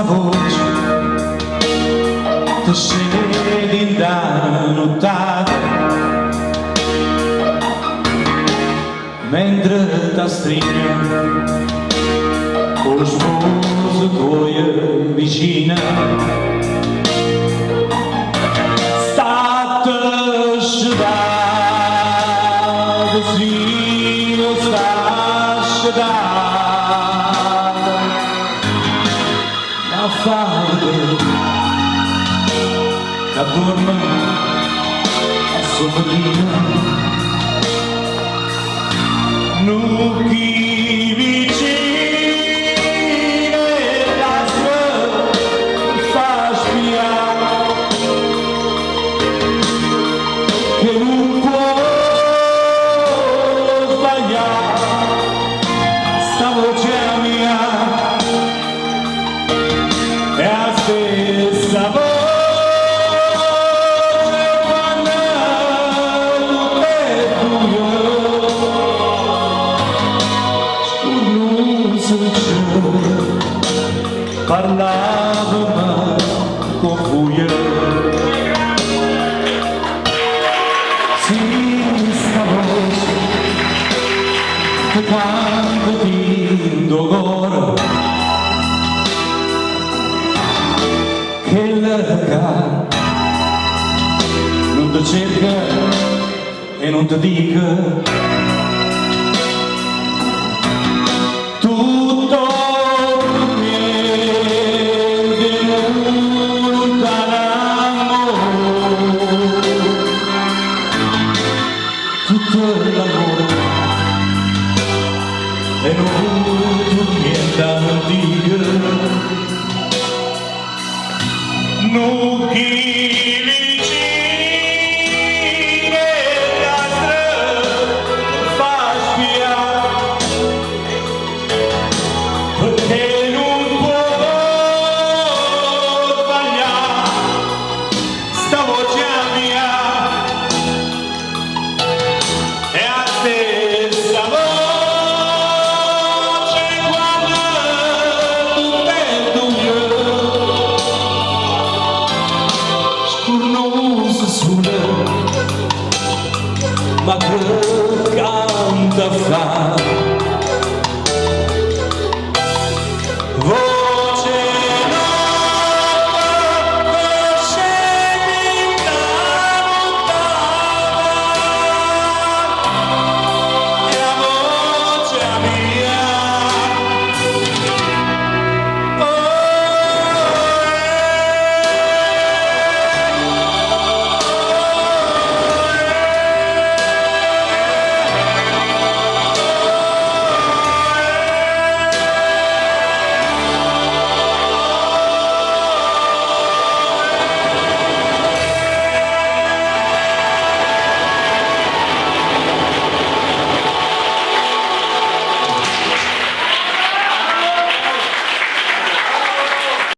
sta voce ti scende da nottata mentre ti stringe con lo sposo tuo vicina state sciudate vicino sta sciudate la fare che dorme a sopra non chi vicino e l'altro fa spiare che non può sbagliare sta voce mia è la stessa voce parlava con furia si sta voce che quando ti indogora che l'erca non ti cerca e non ti dica tutto l'amore e non niente a dire non chi vicino l'altro fa spiare perché non può sbagliare sta voce mia stessa voce quando tu perdo io scurnosa sulla ma che canta fa